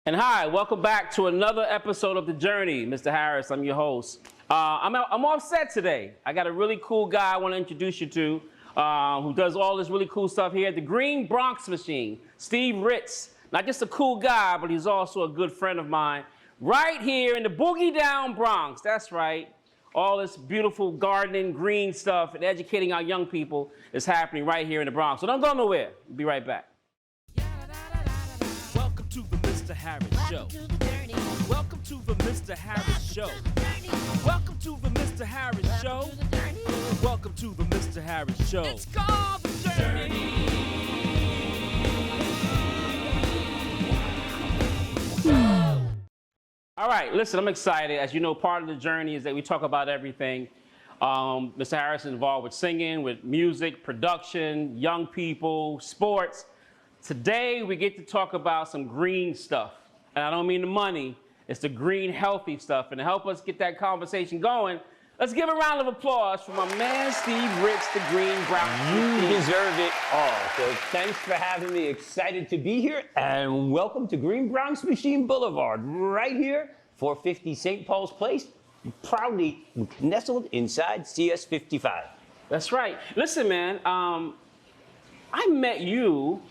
And hi, welcome back to another episode of The Journey. Mr. Harris, I'm your host. I'm offset today. I got a really cool guy I want to introduce you to who does all this really cool stuff here at the Green Bronx Machine, Steve Ritz. Not just a cool guy, but he's also a good friend of mine right here in the boogie down Bronx. That's right. All this beautiful gardening, green stuff, and educating our young people is happening right here in the Bronx. So don't go nowhere. We'll be right back. Welcome to the Mr. Harris Show. Welcome to the Mr. Harris Show. Welcome to the Mr. Harris Show. Welcome to the Mr. Harris Show. It's called The Journey. All right, listen, I'm excited. As you know, part of the journey is that we talk about everything. Mr. Harris is involved with singing, with music, production, young people, sports. Today, we get to talk about some green stuff. And I don't mean the money, it's the green, healthy stuff. And to help us get that conversation going, let's give a round of applause for my man, Steve Ritz, the Green Bronx Machine. You deserve it all. So thanks for having me. Excited to be here. And welcome to Green Bronx Machine Boulevard, right here, 450 St. Paul's Place, proudly nestled inside CS 55. That's right. Listen, man, I met you.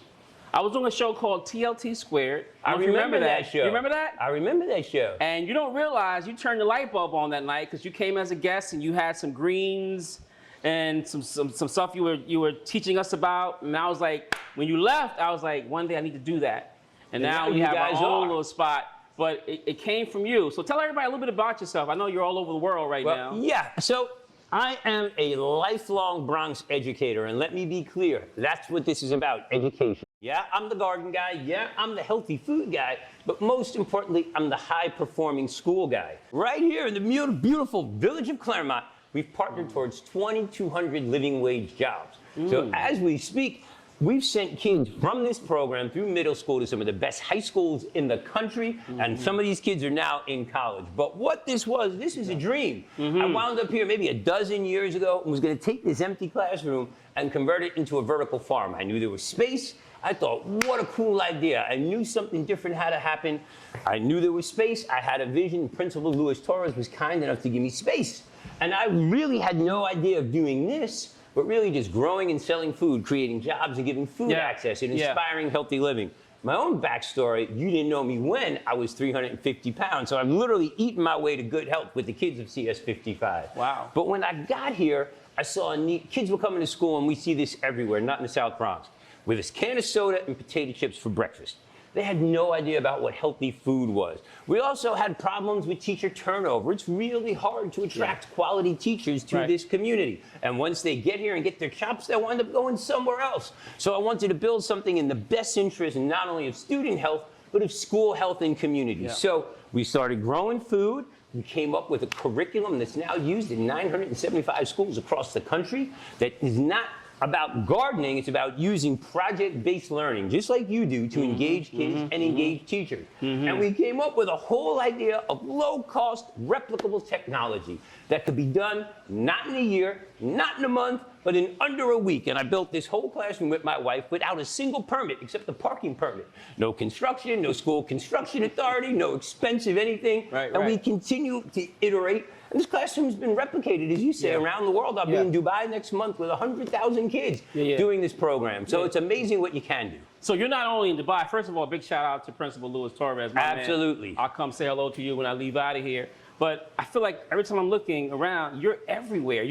I was on a show called TLT Squared. I remember that show. You remember that? I remember that show. And you don't realize you turned the light bulb on that night because you came as a guest and you had some greens and some stuff you were teaching us about. And I was like, when you left, I was like, one day I need to do that. And now we have our own little spot. But it came from you. So tell everybody a little bit about yourself. I know you're all over the world right now. Yeah. So I am a lifelong Bronx educator. And let me be clear, that's what this is about, education. Yeah, I'm the garden guy. Yeah, I'm the healthy food guy. But most importantly, I'm the high-performing school guy. Right here in the beautiful village of Claremont, we've partnered towards 2,200 living wage jobs. So as we speak, we've sent kids from this program through middle school to some of the best high schools in the country, and some of these kids are now in college. But what this is a dream. I wound up here maybe a dozen years ago and was going to take this empty classroom and convert it into a vertical farm. I knew there was space. I thought, what a cool idea. I knew something different had to happen. I knew there was space. I had a vision. Principal Luis Torres was kind enough to give me space. And I really had no idea of doing this, but really just growing and selling food, creating jobs and giving food access and inspiring healthy living. My own backstory, you didn't know me when I was 350 pounds, so I've literally eaten my way to good health with the kids of CS 55. Wow. But when I got here, I saw kids were coming to school, and we see this everywhere, not in the South Bronx, with this can of soda and potato chips for breakfast. They had no idea about what healthy food was. We also had problems with teacher turnover. It's really hard to attract quality teachers to this community. And once they get here and get their chops, they wind up going somewhere else. So I wanted to build something in the best interest not only of student health, but of school health and community. So we started growing food. We came up with a curriculum that's now used in 975 schools across the country that is not about gardening, it's about using project-based learning, just like you do, to engage kids and engage teachers. And we came up with a whole idea of low-cost, replicable technology that could be done not in a year, not in a month, but in under a week. And I built this whole classroom with my wife without a single permit, except the parking permit. No construction, no school construction authority, no expensive anything. And we continue to iterate. And this classroom has been replicated, as you say, around the world. I'll be in Dubai next month with 100,000 kids doing this program. So it's amazing what you can do. So you're not only in Dubai. First of all, big shout out to Principal Luis Torres. My Absolutely. Man. I'll come say hello to you when I leave out of here. But I feel like every time I'm looking around, you're everywhere.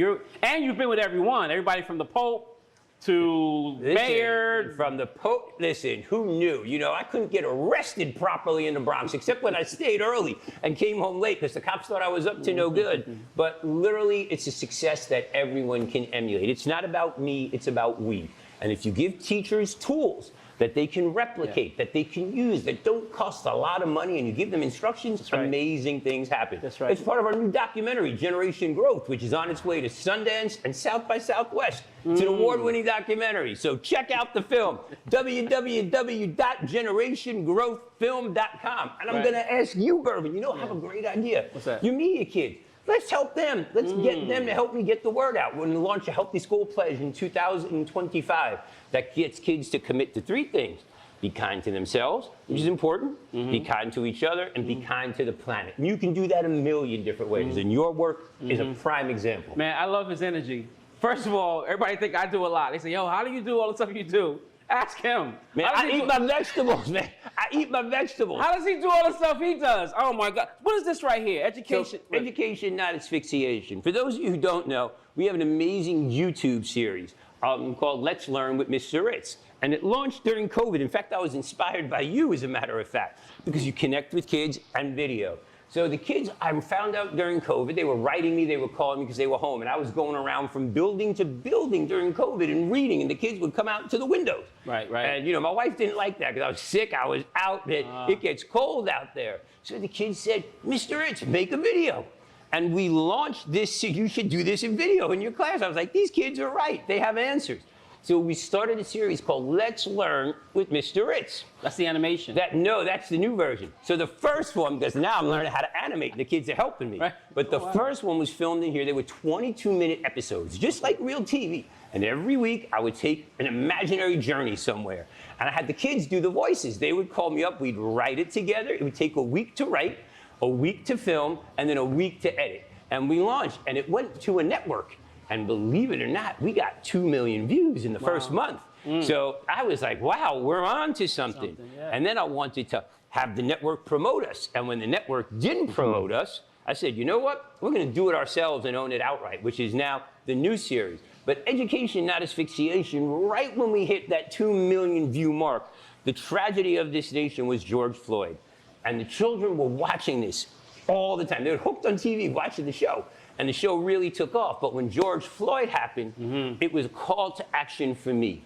And you've been with everyone. Everybody from the Pope to Mayor. From the Pope, listen, who knew? You know, I couldn't get arrested properly in the Bronx, except when I stayed early and came home late because the cops thought I was up to no good. But literally, it's a success that everyone can emulate. It's not about me, it's about we. And if you give teachers tools that they can replicate, that they can use, that don't cost a lot of money, and you give them instructions, amazing things happen. That's right. It's part of our new documentary, Generation Growth, which is on its way to Sundance and South by Southwest. It's an award-winning documentary. So check out the film, www.generationgrowthfilm.com. And I'm going to ask you, Bourbon, you know, I have a great idea. What's that? You media kids. Let's help them. Let's get them to help me get the word out. We're going to launch a Healthy School Pledge in 2025 that gets kids to commit to 3 things. Be kind to themselves, which is important. Be kind to each other, and be kind to the planet. And you can do that a million different ways. And your work is a prime example. Man, I love his energy. First of all, everybody think I do a lot. They say, yo, how do you do all the stuff you do? Ask him. Man, I eat my vegetables, man. I eat my vegetables. How does he do all the stuff he does? Oh my God. What is this right here? Education. So, education, not asphyxiation. For those of you who don't know, we have an amazing YouTube series called Let's Learn with Mr. Ritz. And it launched during COVID. In fact, I was inspired by you, as a matter of fact, because you connect with kids and video. So the kids, I found out during COVID, they were writing me, they were calling me because they were home. And I was going around from building to building during COVID and reading. And the kids would come out to the windows. Right. And, my wife didn't like that because I was sick. I was out. It gets cold out there. So the kids said, Mr. Ritz, make a video. And we launched this. You should do this in video in your class. I was like, these kids are right. They have answers. So we started a series called Let's Learn with Mr. Ritz. That's the animation. That's the new version. So the first one, because now I'm learning how to animate, the kids are helping me. Right. But the first one was filmed in here. They were 22-minute episodes, just like real TV. And every week I would take an imaginary journey somewhere. And I had the kids do the voices. They would call me up. We'd write it together. It would take a week to write, a week to film, and then a week to edit. And we launched, and it went to a network. And believe it or not, we got 2 million views in the first month. So I was like, wow, we're on to something. Yeah. And then I wanted to have the network promote us. And when the network didn't promote us, I said, you know what? We're going to do it ourselves and own it outright, which is now the new series. But education, not asphyxiation, right when we hit that 2 million view mark, the tragedy of this nation was George Floyd. And the children were watching this all the time. They were hooked on TV watching the show. And the show really took off. But when George Floyd happened, it was a call to action for me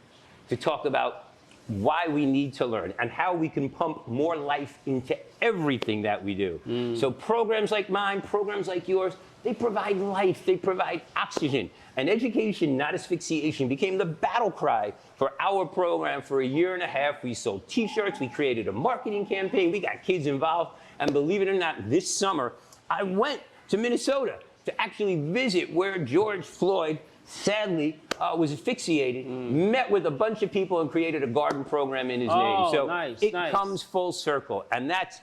to talk about why we need to learn and how we can pump more life into everything that we do. So programs like mine, programs like yours, they provide life, they provide oxygen. And education, not asphyxiation, became the battle cry for our program for a year and a half. We sold t-shirts, we created a marketing campaign, we got kids involved. And believe it or not, this summer, I went to Minnesota to actually visit where George Floyd, sadly, was asphyxiated, met with a bunch of people and created a garden program in his name. So it comes full circle. And that's,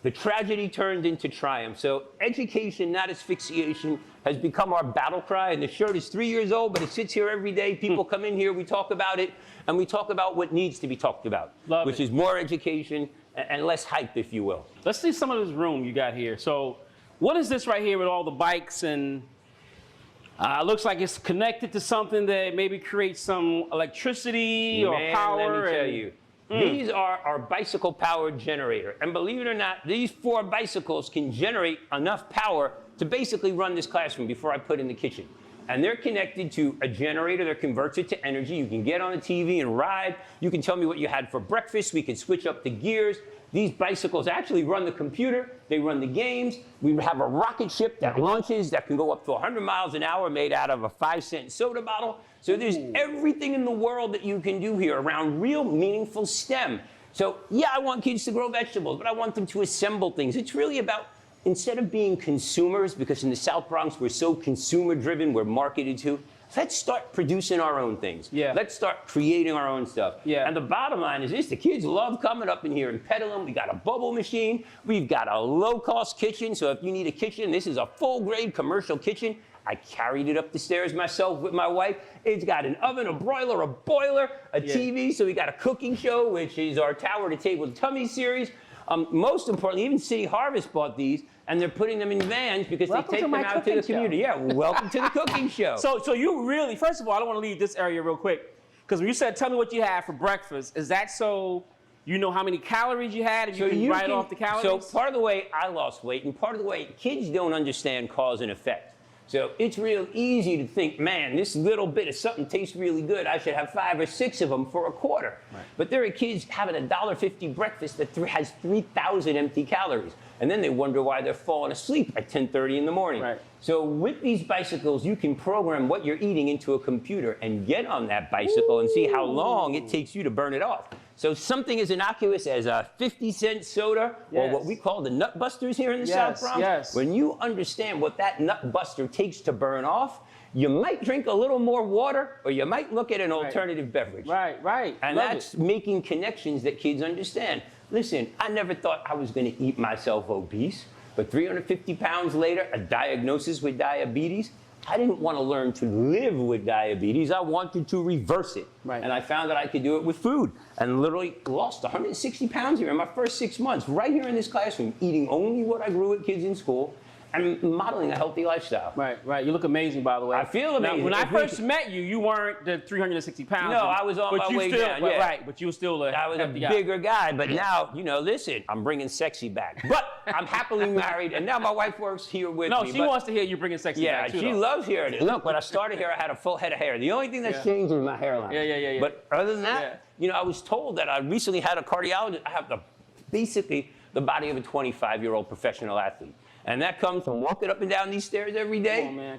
the tragedy turned into triumph. So education, not asphyxiation, has become our battle cry. And the shirt is 3 years old, but it sits here every day. People come in here, we talk about it, and we talk about what needs to be talked about, which is more education and less hype, if you will. Let's see some of this room you got here. So what is this right here with all the bikes and looks like it's connected to something that maybe creates some electricity or power? Let me tell you, these are our bicycle-powered generator. And believe it or not, these 4 bicycles can generate enough power to basically run this classroom before I put in the kitchen. And they're connected to a generator that converts it to energy. You can get on the TV and ride. You can tell me what you had for breakfast. We can switch up the gears. These bicycles actually run the computer. They run the games. We have a rocket ship that launches that can go up to 100 miles an hour made out of a 5-cent soda bottle. So there's everything in the world that you can do here around real meaningful STEM. So yeah, I want kids to grow vegetables, but I want them to assemble things. It's really about, instead of being consumers, because in the South Bronx we're so consumer-driven, we're marketed to, let's start producing our own things. Yeah. Let's start creating our own stuff. Yeah. And the bottom line is this, the kids love coming up in here and pedaling. We got a bubble machine. We've got a low-cost kitchen. So if you need a kitchen, this is a full-grade commercial kitchen. I carried it up the stairs myself with my wife. It's got an oven, a broiler, a boiler, a TV. So we got a cooking show, which is our Tower to Table Tummy series. Most importantly, even City Harvest bought these, and they're putting them in vans because they take them out to the community. Yeah, welcome to the cooking show. So you really, first of all, I don't want to leave this area real quick, because when you said, tell me what you had for breakfast, is that so you know how many calories you had and you can write off the calories? So part of the way I lost weight, and part of the way kids don't understand cause and effect. So it's real easy to think, man, this little bit of something tastes really good. I should have 5 or 6 of them for a quarter. Right. But there are kids having a $1.50 breakfast that has 3,000 empty calories. And then they wonder why they're falling asleep at 10:30 in the morning. Right. So with these bicycles, you can program what you're eating into a computer and get on that bicycle and see how long it takes you to burn it off. So something as innocuous as a 50-cent soda, or what we call the nut busters here in the South Bronx. Yes. When you understand what that nut buster takes to burn off, you might drink a little more water, or you might look at an alternative beverage. Right. And Love that's it. making connections that kids understand. Listen, I never thought I was going to eat myself obese, but 350 pounds later, a diagnosis with diabetes, I didn't want to learn to live with diabetes. I wanted to reverse it. Right. And I found that I could do it with food, and literally lost 160 pounds here in my first 6 months, right here in this classroom, eating only what I grew with kids in school, and modeling a healthy lifestyle. Right. You look amazing, by the way. I feel amazing. Now, when I first met you, you weren't the 360 pounds. No, I was on my way down, yeah. Right, but you were still a I was a hefty guy. bigger guy, but now, listen, I'm bringing sexy back. But I'm happily married, and now my wife works here with me. No, she wants to hear you bringing sexy back, too, she though. loves hearing it. Look, when I started here, I had a full head of hair. The only thing that's changed is my hairline. Yeah. But other than that, I was told that I recently had a cardiologist. I have basically the body of a 25-year-old professional athlete. And that comes from walking up and down these stairs every day. Come on, man.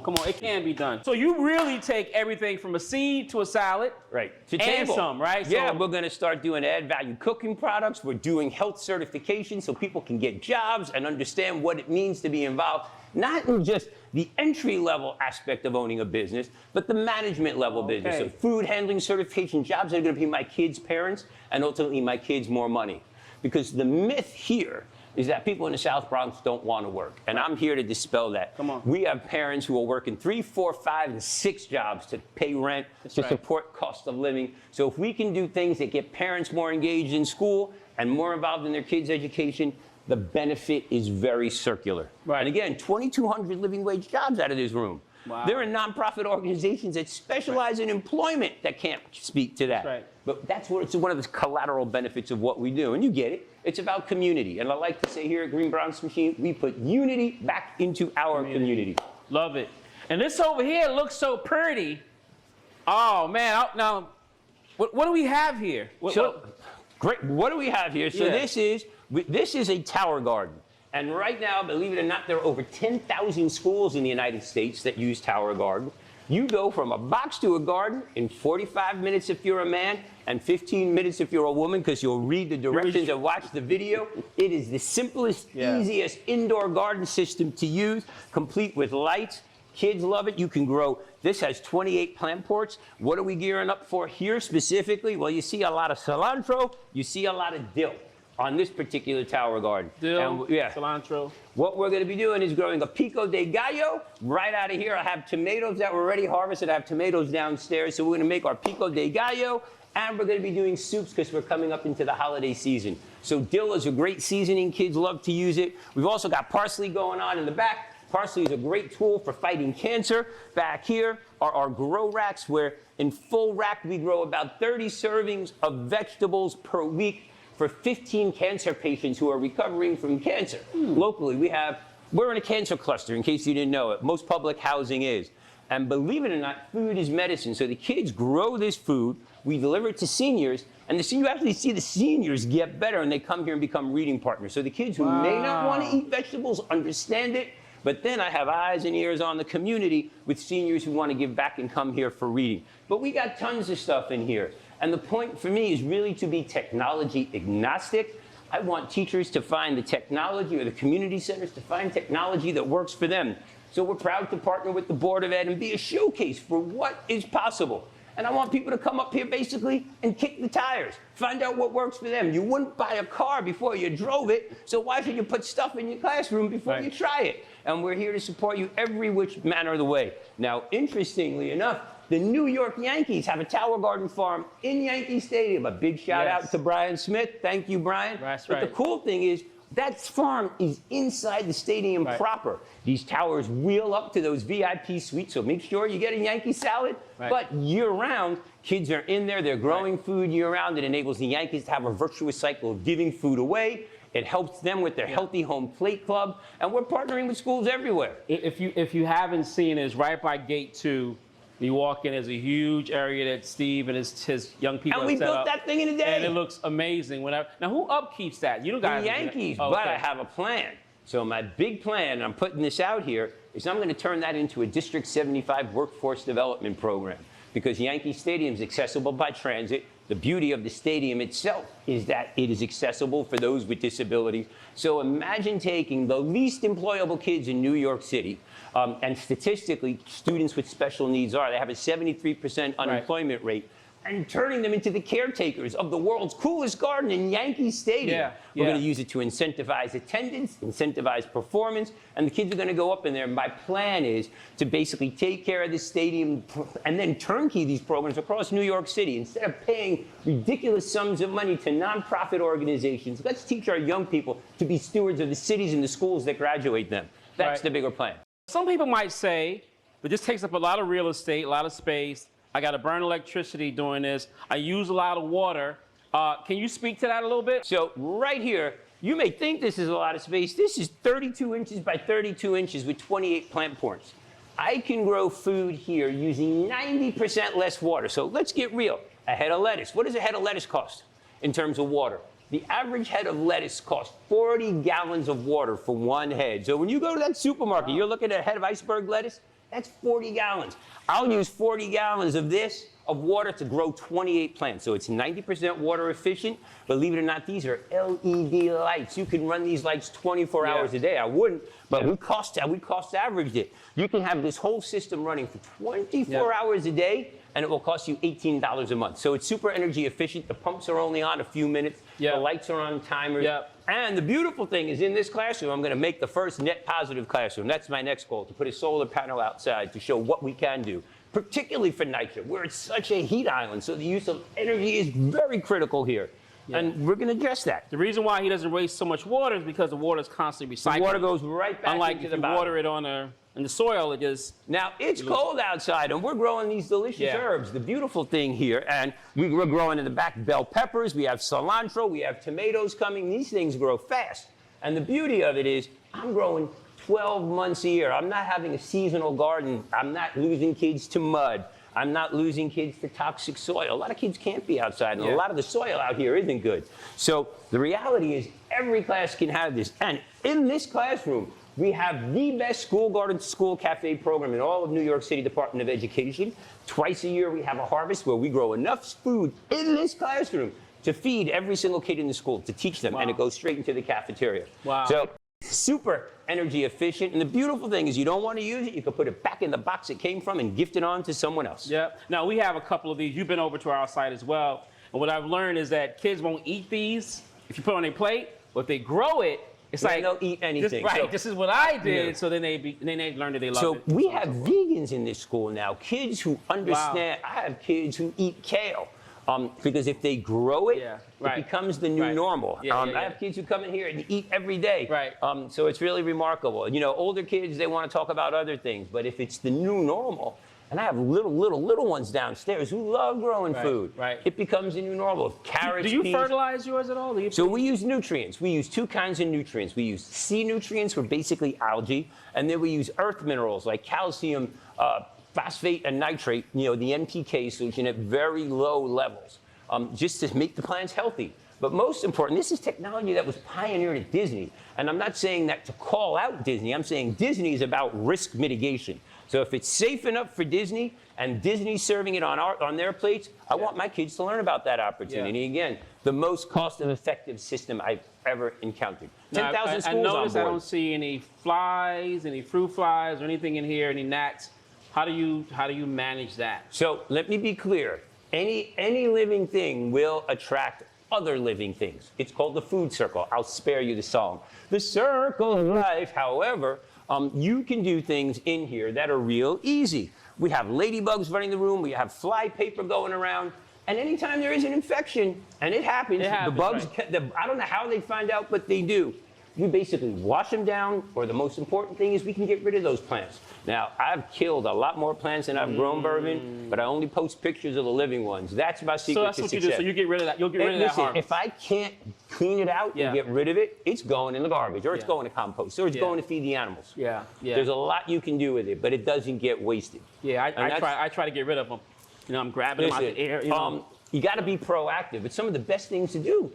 Come on. It can be done. So you really take everything from a seed to a salad. Right. To And table. some, right? Yeah, So- we're going to start doing add value cooking products. We're doing health certification so people can get jobs and understand what it means to be involved, not in just the entry-level aspect of owning a business, but the management-level business. So food handling certification, jobs that are going to pay my kids' parents and ultimately my kids more money. Because the myth here is that people in the South Bronx don't want to work. And I'm here to dispel that. Come on. We have parents who are working 3, 4, 5, and 6 jobs to pay rent, to support cost of living. So if we can do things that get parents more engaged in school and more involved in their kids' education, the benefit is very circular. Right. And again, 2,200 living wage jobs out of this room. Wow. There are nonprofit organizations that specialize in employment that can't speak to that. That's right. But that's what it's one of the collateral benefits of what we do. And you get it. It's about community. And I like to say here at Green Bronx Machine, we put unity back into our community. Love it. And this over here looks so pretty. Oh, man. Now, what do we have here? Great. What do we have here? So this is a tower garden. And right now, believe it or not, there are over 10,000 schools in the United States that use tower garden. You go from a box to a garden in 45 minutes if you're a man and 15 minutes if you're a woman, because you'll read the directions and watch the video. It is the simplest, easiest indoor garden system to use, complete with lights. Kids love it. You can grow. This has 28 plant ports. What are we gearing up for here specifically? Well, you see a lot of cilantro. You see a lot of dill on this particular tower garden. Dill, cilantro. What we're going to be doing is growing a pico de gallo. Right out of here, I have tomatoes that were already harvested. I have tomatoes downstairs. So we're going to make our pico de gallo. And we're going to be doing soups because we're coming up into the holiday season. So dill is a great seasoning. Kids love to use it. We've also got parsley going on in the back. Parsley is a great tool for fighting cancer. Back here are our grow racks, where in full rack we grow about 30 servings of vegetables per week for 15 cancer patients who are recovering from cancer. Locally, we're in a cancer cluster, in case you didn't know it. Most public housing is. And believe it or not, food is medicine. So the kids grow this food, we deliver it to seniors, and you actually see the seniors get better, and they come here and become reading partners. So the kids who may not want to eat vegetables understand it, but then I have eyes and ears on the community with seniors who want to give back and come here for reading. But we got tons of stuff in here. And the point for me is really to be technology agnostic. I want teachers to find the technology, or the community centers to find technology that works for them. So we're proud to partner with the Board of Ed and be a showcase for what is possible. And I want people to come up here basically and kick the tires, find out what works for them. You wouldn't buy a car before you drove it, so why should you put stuff in your classroom before you try it? And we're here to support you every which manner of the way. Now, interestingly enough, the New York Yankees have a tower garden farm in Yankee Stadium. A big shout out to Brian Smith. Thank you, Brian. That's but the cool thing is, that farm is inside the stadium proper. These towers wheel up to those VIP suites, so make sure you get a Yankee salad. But year-round, kids are in there. They're growing food year-round. It enables the Yankees to have a virtuous cycle of giving food away. It helps them with their Healthy Home Plate Club. And we're partnering with schools everywhere. If you haven't seen it, it's right by Gate 2. You walk in, there's a huge area that Steve and his young people have set up. And we built that thing in a day. And it looks amazing. Now, who upkeeps that? You don't guys. The Yankees, but I have a plan. So my big plan, and I'm putting this out here, is I'm going to turn that into a District 75 workforce development program. Because Yankee Stadium is accessible by transit. The beauty of the stadium itself is that it is accessible for those with disabilities. So imagine taking the least employable kids in New York City, and statistically, students with special needs they have a 73% unemployment rate, and turning them into the caretakers of the world's coolest garden in Yankee Stadium. We're going to use it to incentivize attendance, incentivize performance, and the kids are going to go up in there. My plan is to basically take care of the stadium and then turnkey these programs across New York City. Instead of paying ridiculous sums of money to nonprofit organizations, let's teach our young people to be stewards of the cities and the schools that graduate them. That's the bigger plan. Some people might say, but this takes up a lot of real estate, a lot of space. I got to burn electricity doing this. I use a lot of water. Can you speak to that a little bit? So right here, you may think this is a lot of space. This is 32 inches by 32 inches with 28 plant points. I can grow food here using 90% less water. So let's get real. A head of lettuce. What does a head of lettuce cost in terms of water? The average head of lettuce costs 40 gallons of water for one head. So when you go to that supermarket, you're looking at a head of iceberg lettuce, that's 40 gallons. I'll use 40 gallons of water to grow 28 plants. So it's 90% water efficient. Believe it or not, these are LED lights. You can run these lights 24 hours a day. I wouldn't, but we cost averaged it. You can have this whole system running for 24 hours a day, and it will cost you $18 a month. So it's super energy efficient. The pumps are only on a few minutes. The lights are on timers. And the beautiful thing is in this classroom, I'm going to make the first net positive classroom. That's my next goal, to put a solar panel outside to show what we can do, particularly for NYCHA, where it's such a heat island. So the use of energy is very critical here. And we're going to address that. The reason why he doesn't waste so much water is because the water is constantly recycled. The water goes right back Unlike into if the you bottom. water it in the soil, it just... Now, it's cold outside, and we're growing these delicious herbs. The beautiful thing here, and we're growing in the back bell peppers, we have cilantro, we have tomatoes coming. These things grow fast. And the beauty of it is I'm growing 12 months a year. I'm not having a seasonal garden. I'm not losing kids to mud. I'm not losing kids to toxic soil. A lot of kids can't be outside, and a lot of the soil out here isn't good. So the reality is every class can have this. And in this classroom, we have the best school garden school cafe program in all of New York City Department of Education. Twice a year, we have a harvest where we grow enough food in this classroom to feed every single kid in the school, to teach them, and it goes straight into the cafeteria. So super energy efficient. And the beautiful thing is you don't want to use it, you can put it back in the box it came from and gift it on to someone else. Now, we have a couple of these. You've been over to our site as well. And what I've learned is that kids won't eat these if you put it on their plate, but if they grow it, it's like they'll eat anything. This is what I did. So then they learn that they love it. So we have vegans in this school now, kids who understand. I have kids who eat kale. Because if they grow it, it becomes the new normal. I have kids who come in here and eat every day. So it's really remarkable. You know, older kids, they want to talk about other things. But if it's the new normal, and I have little ones downstairs who love growing food, it becomes the new normal. Carrots, do you peas. fertilize yours at all? So we use nutrients. We use two kinds of nutrients. We use sea nutrients, for basically algae, and then we use earth minerals like calcium, phosphate and nitrate, the NPK solution at very low levels, just to make the plants healthy. But most important, this is technology that was pioneered at Disney. And I'm not saying that to call out Disney. I'm saying Disney is about risk mitigation. So if it's safe enough for Disney and Disney's serving it on their plates, I want my kids to learn about that opportunity. Again, the most cost-effective system I've ever encountered. 10,000 schools on board. I notice I don't see any flies, any fruit flies, or anything in here, any gnats. How do you manage that? So let me be clear. Any living thing will attract other living things. It's called the food circle. I'll spare you the song. The circle of life. However, you can do things in here that are real easy. We have ladybugs running the room. We have fly paper going around. And anytime there is an infection, and it happens, the bugs, I don't know how they find out, but they do. You basically wash them down, or the most important thing is we can get rid of those plants. Now, I've killed a lot more plants than I've grown, Bourbon, but I only post pictures of the living ones. That's my secret to success. So that's what you do. So you get rid of that. You'll get rid of that harvest. If I can't clean it out and get rid of it, it's going in the garbage, or it's going to compost, or it's going to feed the animals. There's a lot you can do with it, but it doesn't get wasted. I try to get rid of them. I'm grabbing them out the air. You got to be proactive. It's some of the best things to do.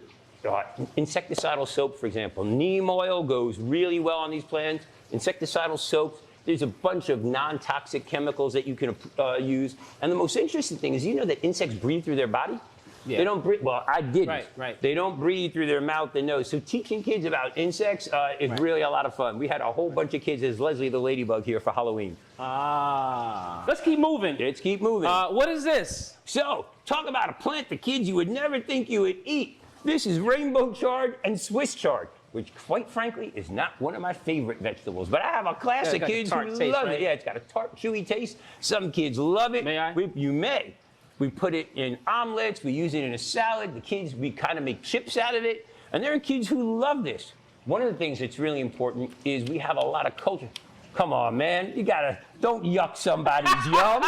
Insecticidal soap, for example. Neem oil goes really well on these plants. Insecticidal soaps, there's a bunch of non-toxic chemicals that you can use. And the most interesting thing is, you know that insects breathe through their body? Yeah. They don't breathe. Well, I didn't. Right. They don't breathe through their mouth and nose. So teaching kids about insects is really a lot of fun. We had a whole bunch of kids as Leslie the Ladybug here for Halloween. Let's keep moving. Let's keep moving. What is this? So, talk about a plant the kids you would never think you would eat. This is rainbow chard and Swiss chard, which quite frankly is not one of my favorite vegetables. But I have a class of kids who love it. Yeah, it's got a tart, chewy taste. Some kids love it. May I? You may. We put it in omelets. We use it in a salad. The kids, we kind of make chips out of it. And there are kids who love this. One of the things that's really important is we have a lot of culture. Come on, man. Don't yuck somebody's yum.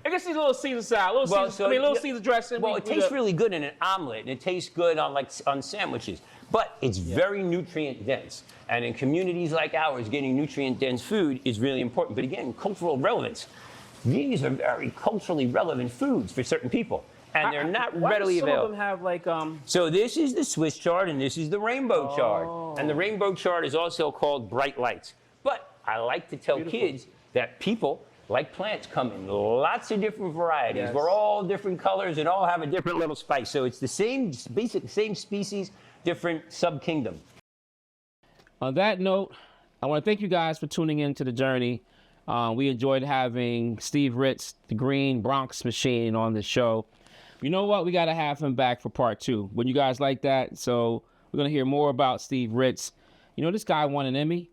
I guess these little Caesar salad, little Caesar dressing. Well, it tastes really good in an omelet, and it tastes good on sandwiches. But it's very nutrient dense. And in communities like ours, getting nutrient dense food is really important. But again, cultural relevance. These are very culturally relevant foods for certain people. And they're not readily available. Some of them have like So this is the Swiss chard and this is the rainbow chard. And the rainbow chard is also called bright lights. But I like to tell kids that people, like plants, come in lots of different varieties. Yes. We're all different colors and all have a different little spice. So it's the same species, different subkingdom. On that note, I want to thank you guys for tuning in to The Journey. We enjoyed having Steve Ritz, the Green Bronx Machine, on the show. You know what? We got to have him back for part 2. Wouldn't you guys like that? So we're going to hear more about Steve Ritz. You know, this guy won an Emmy.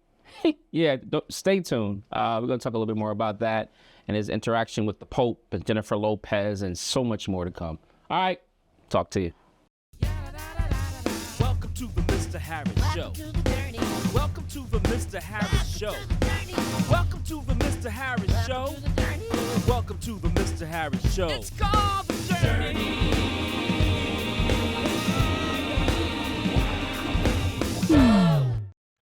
Yeah, stay tuned. We're going to talk a little bit more about that and his interaction with the Pope and Jennifer Lopez and so much more to come. All right, talk to you. Welcome to the Mr. Harris Show. Welcome to the Mr. Harris Show. Welcome to the Mr. Harris Show. Welcome to the Mr. Harris Show. It's called The Journey.